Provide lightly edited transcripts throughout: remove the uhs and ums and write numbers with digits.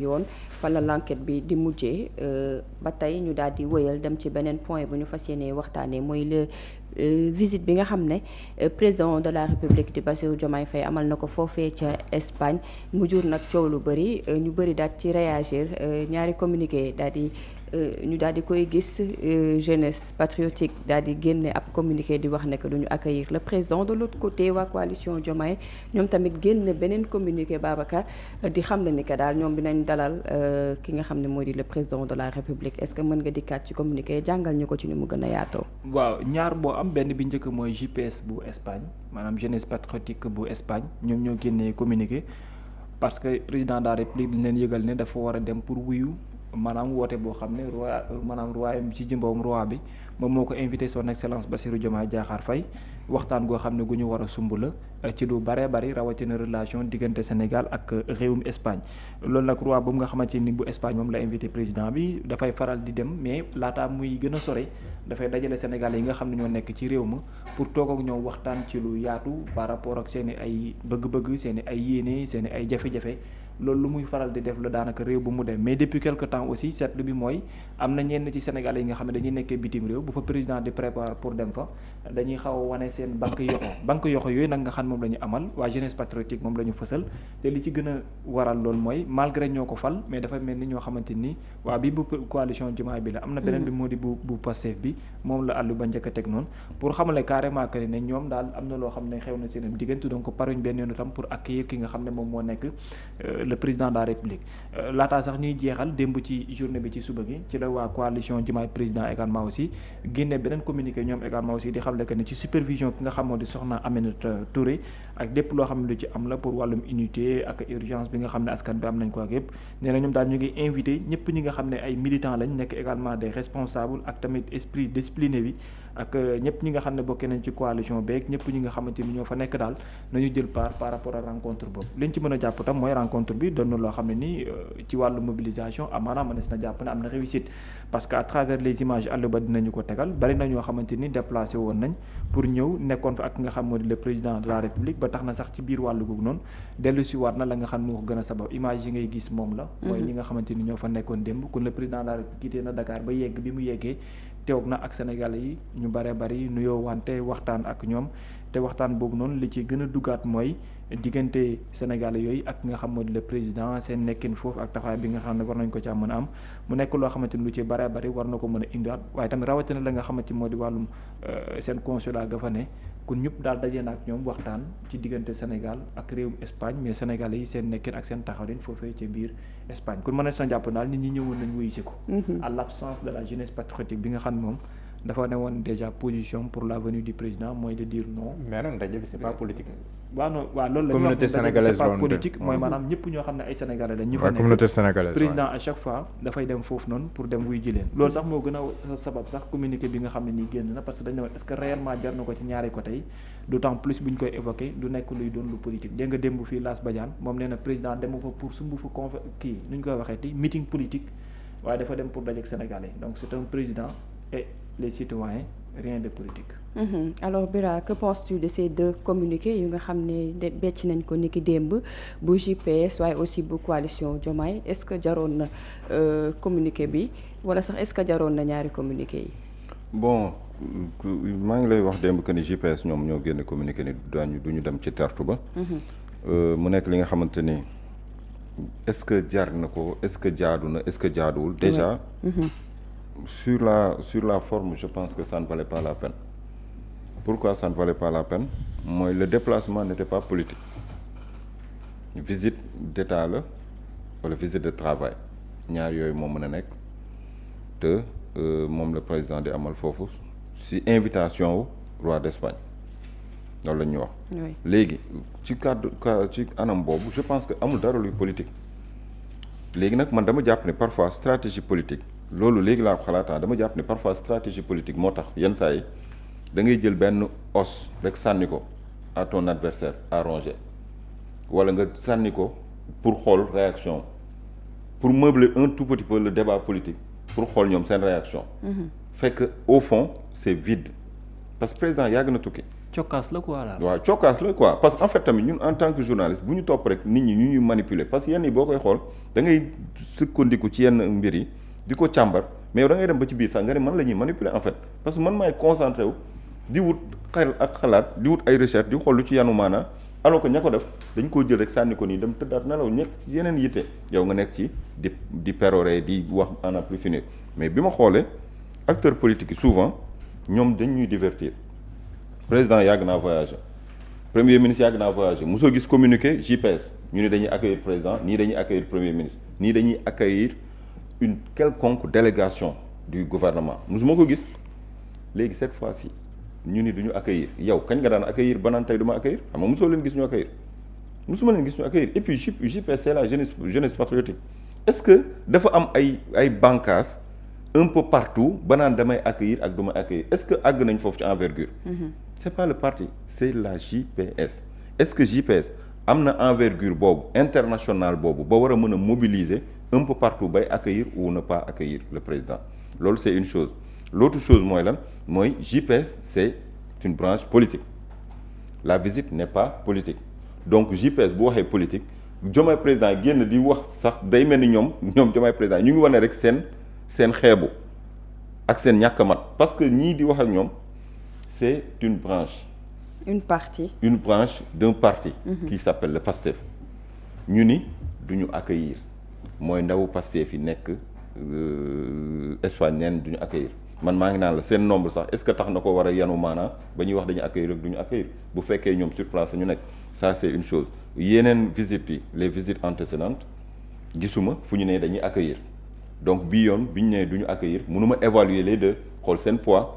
yoon fa la l'enquête bi di mujjee ba tey ñu daal di wëyal dem ci beneen point bu ñu fas yéenee waxtaanee mooy le visite bi nga xam ne président de la république di Bassirou Diomaye Faye amal na ko foofee ca Espagne mu jur nag coow lu bëri ñu bëri daal ci réagir ñaari communiqué daal di ñu daal di koy gis jeunesse patriotique daal di génne ab communiqué di wax ne que duñu accueillir le président de l'autre côté waa coalition Diomaye ñoom tamit génne beneen communiqué Babacar di xam ne ni que daal ñoom dinañ dalal ki nga xam ne moo di le président de la république est-ce que mën nga dikkaat ci communiqué jàngal ñu ko ci ni mu gën a yaatoo. waaw ñaar boo am benn bi njëkk mooy JPS bu Espagne maanaam jeunesse patriotique bu Espagne ñoom ñoo génnee communiqué parce que président de la république dañ leen yëgal ne dafa war a dem pour wuyu maanaam woote boo xam ne royaume ci jëmbawam roi bi moom moo ko invité son excellence Bassirou Diomaye Diakhar Faye waxtaan goo xam ne gu ñu war a sumb la ci lu bare bari rawatina relation diggante Sénégal ak réewum Espagne loolu nag roi boobu nga xamante ni bu Espagne moom la invité président bi dafay faral di dem mais laata muy gën a sore dafay dajale Sénégal yi nga xam ne ñoo nekk ci réew ma pour toog ak ñoom waxtaan ci lu yaatu par rapport ak seen i ay bëgg-bëgg seen i ay yéene seen i ay jafe-jafe loolu lu muy faral di def la daanaka réew bu mu dem mais depuis quelque temps aussi seetlu bi mooy am na ñenn ci Sénégal yi nga xam ne dañuy nekkee bitim réew bu fa président di préparer pour dem fa dañuy xaw a wane seen banque yoxo yooyu nag nga xam moom la ñu amal waa jeunesse patriotique moom la ñu fësal te li ci gën a waral loolu mooy malgré ñoo ko fal mais dafa mel ni ñoo xamante ni waa bi bu coalition Diomaye bi la am na beneen bi moo di bu Pastef bi moom la àllu ba njëkk a teg noonu pour xamale carrément que ne ñoom daal am na loo xam ne xew na seen diggante donc paruñ benn yoon itam pour accueillir ki nga xam ne moom moo nekk le président de la république laataa sax ñuy jeexal démb ci journée bi ci suba gi ci la waa coalition Diomaye président également aussi génne beneen communiqué ñoom également aussi di xamle que ne ci supervision ki nga xam moo di soxna Aminata Touré ak lépp loo xam ne lu ci am la pour wàllum unité ak urgence bi nga xam ne askan bi am nañ ko ak yëpp nee na ñoom daal ñu ngi invité ñëpp ñi nga xam ne ay militants lañ nekk également des responsables ak tamit esprit discipliné bi ak ñëpp ñi nga xam ne bokkee nañ ci coalition beeg ñëpp ñi nga xamante ni ñoo fa nekk daal nañu jël part par rapport à rencontre boobu liñ ci mën a jàpp tam mooy rencontre bi doon na loo xam ne ni ci wàllu mobilisation maanaam mënees na jàpp ne am na réussite parce que à travers les images àll ba dinañu ko tegal bari na ñoo xamante ni déplacé woon nañ pour ñëw nekkoon fa ak nga xam moo di le président de la république ba tax na sax ci biir wàllu googu noonu dellu si waat na la nga xam moo ko gën a sabab image yi ngay gis moom la mooy ñi nga xamante ni ñoo fa nekkoon démb kon le président de la république quitté na Dakar ba yegg bi mu yeggee teewg na ak Sénégalais yi ñu bare bari nuyoo wante waxtaan ak ñoom te waxtaan boobu noonu li ci gën a duggaat mooy diggante Sénégalais yooyu ak nga xam moo di le président seen nekkin foofu ak taxawaay bi nga xam ne war nañ ko ca mën a am mu nekk loo xamante ni lu ci bare bari war na ko mën a indiwaat waaye tamit rawatina la nga xamante moo di wàllum seen consulat ga fa ne kon ñëpp daal dajee na ak ñoom waxtaan ci diggante Sénégal ak réewum Espagne mais Sénégalais yi seen nekkin ak seen taxawin foofee ca biir Espagne kon mën na sa jàpp daal nit ñi ñëwoon nañ wuyu si ko à l'absence de la jeunesse patriotique bi nga xam ne moom dafa ne woon déjà position pour la venue du président mooy de dire non. mais nag ndaje bi c'est pas politique. waaw non waaw loolu la communauté sénégalaise c'est pas politique mooy maanaam ñëpp ñoo xam ne ay sénégalais lañ ñu fa nekk communauté sénégalaise président à chaque fois dafay dem foofu noonu pour dem wuy ji leen loolu sax moo gën a sabab sax communiqué bi nga xam ne nii génn na parce que dañ ne woon est-ce que réellement jar na ko ci ñaari côté yi d'autant plus bu ñu koy évoqué du nekk luy doon lu politique dégg nga démb fii Lass Badiane moom nee na président demu fa pour sumb fa kii nu ñu koy waxeeti meeting politique waaye dafa dem pour dajeek sénégalais donc c'est un président et les citoyens rien de politique. Alors Bira, que penses-tu de ces deux communiqués yu nga xam ne becc nañ ko niki démb bu JPS waaye aussi bu coalition Diomaye est-ce que jaroon na communiqué bi wala sax est-ce que jaroon na ñaari communiqué yi. bon maa ngi lay wax démb que ni JPS ñoom ñoo génne communiqué ni du ñu dem ci tertu ba. mu nekk li nga xamante ni est-ce que jar na ko est-ce que jaadu na est-ce que jaaduwul déjà. Sur la forme je pense que ça ne valait pas la peine. Pourquoi ça ne valait pas la peine mooy le déplacement n'était pas politique visite d'état la wala visite de travail ñaar yooyu moo mën a nekk te moom le président di amal foofu ci invitation wu roi d'Espagne loolu la ñuy wax. léegi ci cadre ci anam boobu je pense que amul dara luy politique léegi nag man dama jàpp ne parfois stratégie politique. loolu léegi laa ko xalaata dama jàpp ne parfois stratégie politique moo tax yenn saa yi da ngay jël benn os rek sànni ko à ton adversaire à ronger wala nga sànni ko pour xool réaction pour meubler un tout petit peu le débat politique pour xool ñoom seen réaction fekk au fond c'est vide parce que président yàgg na tukki cokkaas la quoi daal. waaw cokkaas la quoi parce que en fait tamit ñun en tant que journaliste bu ñu topp rek nit ñi ñu ñuy manipuler parce que yenn yi boo koy xool da ngay sukkandiku ci yenn mbir yi di ko càmbar mais yow da ngay dem ba ci biir sax nga ne man la ñuy manipuler en fait parce que man maay concentré wu di wut xel ak xalaat di wut ay recherche di xool lu ci yanu maanaa alors que ña ko def dañ koo jël rek sànni ko nii dem tëddaat nelaw nekk ci yeneen yitte yow nga nekk ci di pérorer di wax en a plus finir mais bi ma xoolee acteurs politiques yi souvent ñoom dañ ñuy divertir président yàgg naa voyager premier ministre yàgg naa voyager mosoo gis communiqué JPS ñu ne dañuy accueillir président nii dañuy accueillir premier ministre nii dañuy accueillir une quelconque délégation du gouvernement mosuma ko gis léegi cette fois-ci ñu ni duñu accueillir yow kañ nga daan accueillir ba naan tey du ma accueillir xam nga mosoo leen gis ñu accueillir mosuma leen gis ñu accueillir et puis JPS c'est la jeunesse patriotique est-ce que dafa am ay bànqaas un peu partout ba naan damay accueillir ak du ma accueillir est-ce que àgg nañ foofu ci envergure c'est pas le parti c'est la JPS est-ce que JPS am na envergure boobu internationale boobu ba war a mën a mobiliser un peu partout bay accueillir ou ne pas accueillir le président loolu c'est une chose l'autre chose mooy lan mooy JPS c'est une branche politique la visite n'est pas politique donc JPS bu waxee politique Diomaye président génn di wax sax day mel ni ñoom Diomaye président ñu ngi wane rek seen xeebu ak seen ñàkk mat parce que ñii di wax ak ñoom c'est une branche d'un parti qui s'appelle le PASTEF ñu ni duñu accueillir mooy ndawu Pastef yi nekk Espagne neen duñu accueillir man maa ngi naan la seen nombre sax est-ce que tax na ko war a yanu maanaa ba ñuy wax dañu accueillir rek duñu accueillir bu fekkee ñoom sur place ñu nekk ça c'est une chose yeneen visites yi les visites antécédentes gisuma fu ñu ne dañuy accueillir donc bii yoon bi ñu nee duñu accueillir mënuma évaluer les deux xool seen poids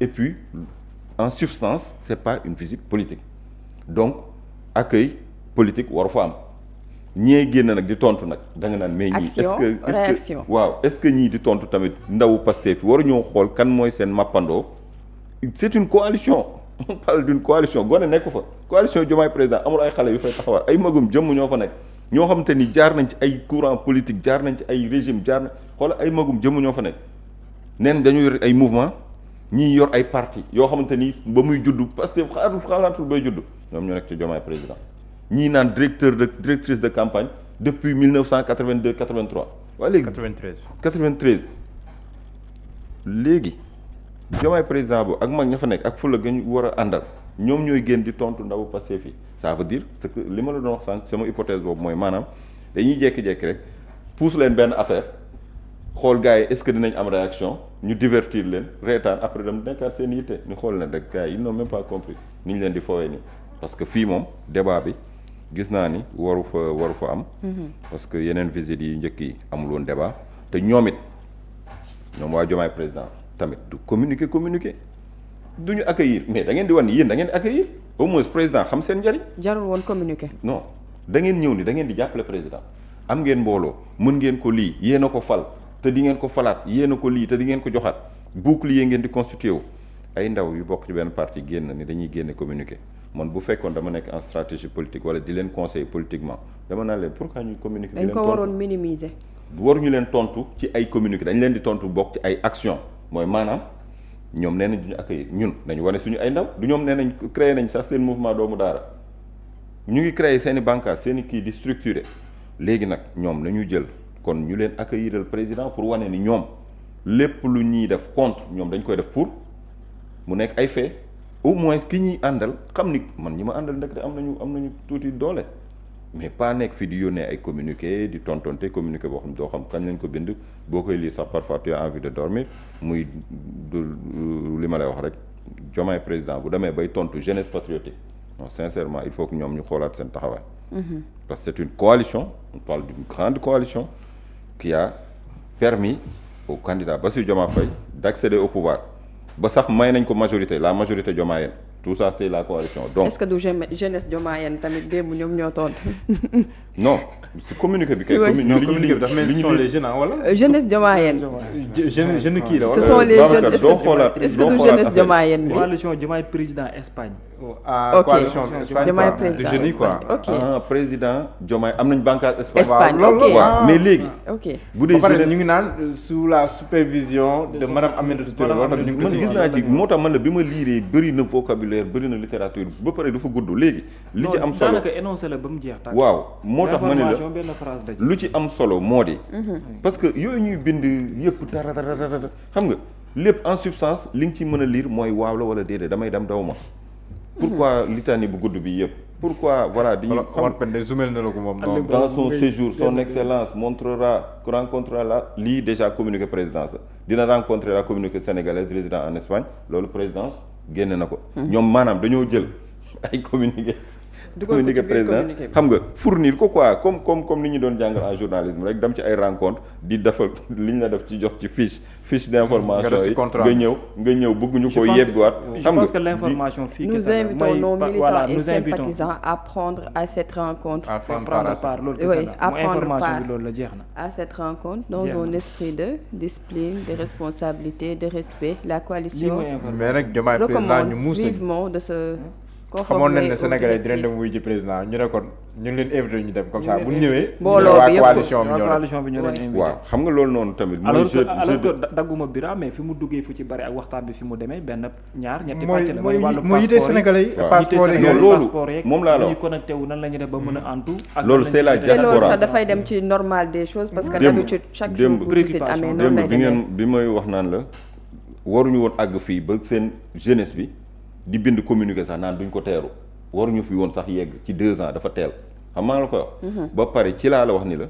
et puis en substance c'est pas une visite politique donc accueil politique waru fa am ñee génn nag di tontu nag da nga naan mais ñii est-ce que waaw est-ce que ñii di tontu tamit ndawu Pastef fi waru ñoo xool kan mooy seen mappandoo c'est une coalition on parle d'une coalition gone nekku fa coalition Diomaye président amul ay xale yu fay taxawal ay magum jëmm ñoo fa nekk ñoo xamante ni jaar nañ ci ay courant politique jaar nañ ci ay régime jaar na xoolal ay magum jëmm ñoo fa nekk neen dañu yor ay mouvement ñii yor ay parti yoo xamante ni ba muy judd Pastef xalaatul bay judd ñoom ñoo nekk ci Diomaye président ñii naan directrice de campagne depuis 1982 83. waaye léegi 93 léegi Diomaye président boobu ak mag ña fa nekk ak fulla gañ war a àndal ñoom ñooy génn di tontu ndawu Pastef yi ça veut dire ce que li ma la doon wax sànq sama hypothèse boobu mooy maanaam dañuy jékki-jékki rek pousse leen benn affaire xool gars yi est-ce que dinañ am réaction ñu divertir leen reetaan après dem nekkaat seen yitte ñu xool leen rek gars yi ils n'ont même pas compris ni ñu leen di foowee nii parce que fii moom débat bi gis naa ni waru fa am. parce que yeneen visites yi njëkk yi amul woon débat te ñoom waa Diomaye président tamit du communiquer du ñu accueillir mais da ngeen di wan ni yéen da ngeen di accueillir au moins président xam seen njariñ. jarul woon communiquer. non da ngeen ñëw ni da ngeen di jàppale président am ngeen mbooloo mën ngeen ko lii yéen a ko fal te di ngeen ko falaat yéen a ko lii te di ngeen ko joxaat bouclier ngeen di constitué wu ay ndaw yu bokk ci benn parti génn ni dañuy génne communiquer. man bu fekkoon dama nekk en stratégie politique wala di leen conseiller politiquement dama naan leen pourquoi ñuy communiquer. dañ ko waroon minimiser. waruñu leen tontu ci ay communiqué dañ leen di tontu bokk ci ay action mooy maanaam ñoom nee nañ duñu accueillir ñun dañu wane suñu ay ndaw du ñoom nee nañ créé nañ sax seen mouvement doomu daara ñu ngi créé seen i bànqaas seen i kii di structuré léegi nag ñoom nañu jël kon ñu leen accueilliral président pour wane ni ñoom lépp lu ñuy def contre ñoom dañ koy def pour mu nekk ay fait au moins ki ñuy àndal xam ni man ñi ma àndal ndekete am nañu tuuti doole mais pas nekk fi di yónnee ay communiqué di tontonte communiqué boo xam doo xam kañ lañ ko bind boo koy lire sax parfois tu as envie de dormir muy li ma lay wax rek Diomaye président bu demee bay tontu jeunesse patriotique non sincèrement il faut que ñoom ñu xoolaat seen taxawaay. parce que c'est une coalition on parle d'une grande coalition qui a permis au candidat Bassirou Diomaye Faye d'accéder au pouvoir ba sax may nañ ko majorité la majorité diomayenne tout ça c'est la coalition donc est-ce que du jeunesse diomayenne tamit démb ñoom ñoo tontu. non c'est communiqué bi kay. communiqué bi dafa mel ni ce sont les jeunes wala. jeunesse diomayenne. jeune kii la wala. ce sont les jeunes doo xoolaat est-ce que du jeunesse diomayenne bi. coalition Diomaye président Espagne coalition Espagne Diomaye quoi, président de jeunes yi quoi. Espagne. Ok. président Diomaye am nañ bànqaas Espagne. Espagne, waaw loolu ok. waaw. mais léegi. ok bu dee ba pare jeunesse ñu ngi naan sous la supervision de madame Aminata Touré loolu tamit ñu ngi ko man si gis naa ci moo tax man la bi ma liiree bëri na vocabulaire bëri na littérature ba pare dafa gudd léegi. li ci am solo daanaka énoncé la ba mu jeex tàkk. waaw moo tax ma ne la information benn phrase la ci. lu ci am solo moo di. parce que yooyu ñuy bind yëpp tara xam nga lépp en substance li nga ci mën a lire mooy waaw la wala déedéet damay dem daw ma. pourquoi litanie bu gudd bi yëpp. pourquoi voilà di ñu Omar Pène zoomel na la ko moom noonu. dans son séjour son excellence rencontrera la lii déjà communiqué présidence la dina rencontrer la communauté sénégalaise résidant en Espagne loolu présidence génne na ko. ñoom maanaam dañoo jël ay communiqué. communiqué président xam nga fournir ko quoi comme ni ñu doon jàngal en journalisme rek dem ci ay rencontre di defal li ñu la def ci jox ci fiche d'information yi nga ñëw bëgguñu ko yebbiwaat xam nga je pense que l'information fii nous invitons nos militants et sympathisants à prendre à cette rencontre à prendre part loolu oui à mu prendre information part bi loolu la jeex na à cette rencontre dans un esprit de discipline de responsabilité de respect la coalition mais nag Diomaye président ñu muus vivement de ce xamoon nañ ne Sénégalais dinañ dem wuy ji président ñu ne kon ñu ngi leen invité ñu dem comme ça bu ñu ñëwee. mbooloo bi yëpp coalition bi ñoo leen invité. waaw xam nga loolu noonu tamit. alors que dagguma bira mais fi mu duggee fu ci bari ak waxtaan bi fi mu demee benn ñaar ñetti pàcc la. mooy wàllu mooy yite Sénégalais yi. passeport yeeg loolu moom laa la wax connecté wu nan la ñuy def ba mën a antu. loolu c'est la diaspora loolu sax dafay dem ci normal des choses parce que d'habitude chaque jour bu visite amee noonu lay demee bi may wax naan la waruñu woon àgg fii ba seen jeunesse bi di bind communiqué sax naan duñ ko teeru waruñu fi woon sax yegg ci 2 ans dafa teel xam maa la koy wax. ba pare ci laa la wax ni la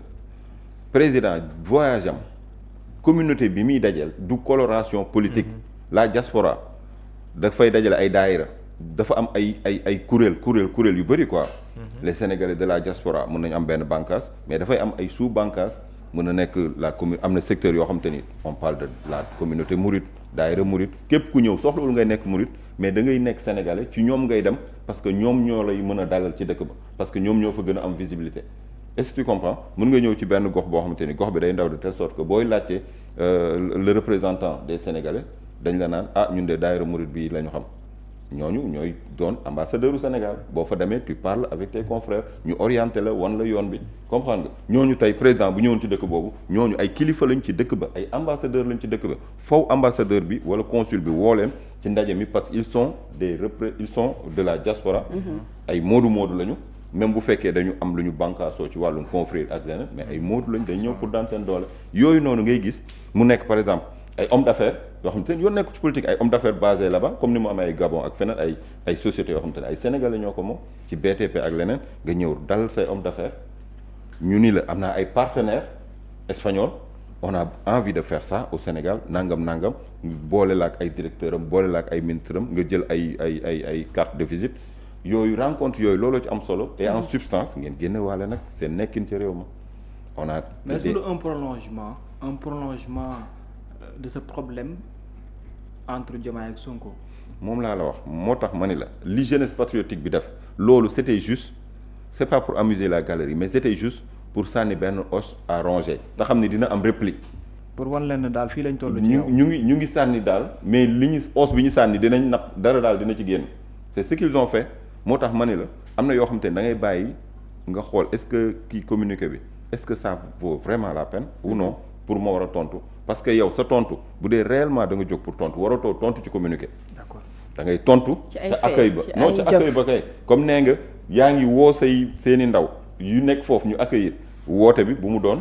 président voyage am communauté bi muy dajal du coloration politique. la diaspora dafay dajale ay daayira dafa am ay kuréel yu bëri quoi. les sénégalais de la diaspora mën nañu am benn bànqaas mais dafay am ay sous bànqaas mën na nekk la commune am na secteur yoo xam te ni on parle de la communauté mouride daayira mouride képp ku ñëw soxlawul ngay nekk mouride. mais da ngay nekk sénégalais ci ñoom ngay dem parce que ñoom ñoo lay mën a dalal ci dëkk ba parce que ñoom ñoo fa gën a am visibilité est-ce que tu comprends mën nga ñëw ci benn gox boo xamante ni gox bi day ndaw de telle sorte que booy laajte le représentant des sénégalais dañ la naan ñun de daayira murid bi la ñu xam ñooñu ñooy doon ambassadeur u Sénégal boo fa demee tu parles avec tes confrères ñu orienté la wan la yoon bi comprendre nga ñooñu tey président bu ñëwoon ci dëkk boobu ñooñu ay kilifa lañ ci dëkk ba ay ambassadeur lañ ci dëkk ba faw ambassadeur bi wala consul bi woo leen ci ndaje mi parce que ils sont de la diaspora ay moodu lañu même bu fekkee dañu am lu ñu bànqaasoo ci wàllum confrère ak leneen mais ay moodu lañ dañ ñëw pour daan seen doole yooyu noonu ngay gis mu nekk par exemple ay hommes d'affaires yoo xam te ne yoon nekk ci politique ay hommes d'affaires basés là-bas comme ni mu amee ay Gabon ak feneen ay sociétés yoo xam te ne ay sénégalais ñoo ko moom ci BTP ak leneen nga ñëw dalal say hommes d'affaires ñu ni la am naa ay partenaires espagnols on a envie de faire ça au Sénégal nangam boole la ak ay directeurs am boole la ak ay ministres am nga jël ay carte de visite yooyu rencontre yooyu looloo ci am solo et en substance ngeen génne waale nag seen nekkin ci réew ma on a. mais est-ce que un prolongement de ce problème entre Diomaye ak Sonko. moom laa la wax moo tax ma ni la li jeunesse patriotique bi def loolu c'était juste c'est pas pour amuser la galerie mais c'était juste pour sànni benn os à ronger nga xam ne dina am réplique. pour wan leen daal fii lañ toll ci yow ñu ngi sànni daal mais li ñu os bi ñu sànni dinañ naq dara daal dina ci génn c'est ce qu'ils ont fait moo tax ma ni la am na yoo xam te ne da ngay bàyyi nga xool est-ce que kii communiqué bi est-ce que ça vaut vraiment la peine ou non pour ma war a tontu parce que yow sa tontu bu dee réellement da nga jóg pour tontu waratoo tontu ci communiqué. d'accord da ngay tontu. ci ay te accueil ba non ci accueil ba kay comme nee nga yaa ngi woo seeni ndaw yu nekk foofu ñu accueillir woote bi bu mu doon.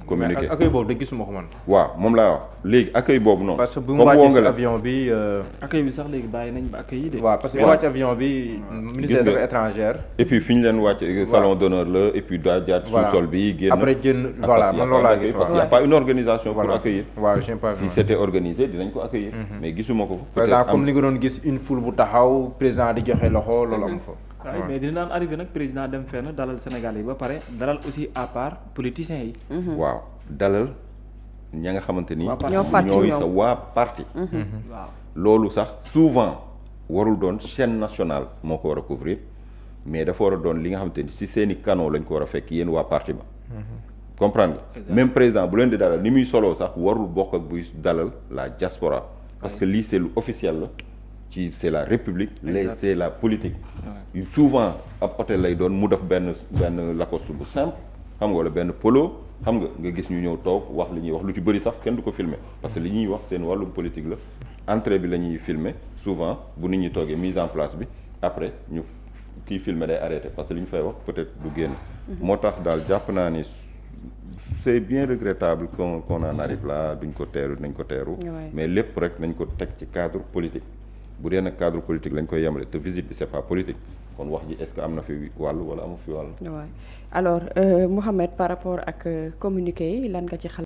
communiqué mais accueil boobu de gisuma ko man. waaw moom laa wax léegi accueil boobu noonu. parce que bu mu wàccee si avion bi. accueil bi sax léegi bàyyi nañ ba accueil yi de. waaw parce que bu wàcc avion bi. ministère des affaires étrangères. et puis fi ñu leen wàcce salon d'honneur la et puis daa jaar ci sous-sol bi génn. après génn voilà man loolu laa gis parce qu'il y a pas une organisation pour accueillir. waaw j'ai pas vu si c'était organisé dinañ ko accueillir. mais gisuma ko par exemple comme li nga doon gis une foule bu taxaw président di joxe loxo loolu am fa. waaw mais dina daan arrivé nag président dem fenn dalal Sénégal yi ba pare dalal aussi à part politiciens yi. waaw dalal ña nga xamante ni. ñooy sa waa parti. waaw loolu sax souvent warul doon chaîne nationale moo ko war a couvrir mais dafa war a doon li nga xamante ni si seeni canaux lañ ko war a fekk yéen waa parti ba. comprendre nga même président bu leen di dalal ni muy soloo sax warul bokk ak buy dalal la diaspora parce que lii c'est lu officiel la ci c'est la république c'est la politique souvent ab hôtel lay doon mu def benn Lacoste bu simple xam nga wala benn polo xam nga gis ñu ñëw toog wax li ñuy wax lu ci bëri sax kenn du ko filmer parce que li ñuy wax seen wàllum politique la entrée bi la ñuy filmer souvent bu nit ñi toogee mise en place bi après ñu kii filmer day arrêté parce que li ñu fay wax peut-être du génn moo tax daal jàpp naa ni c'est bien regrettable qu'on en arrive là duñ ko teeru nañ ko teeru mais lépp rek nañ ko teg ci cadre politique bu dee nag cadre politique lañ koy yemale te visite bi c'est pas politique kon wax ji est-ce que am na fi wàll wala amu fi wàll alors Mouhamed par rapport ak communiqué yi lan nga ci xalaat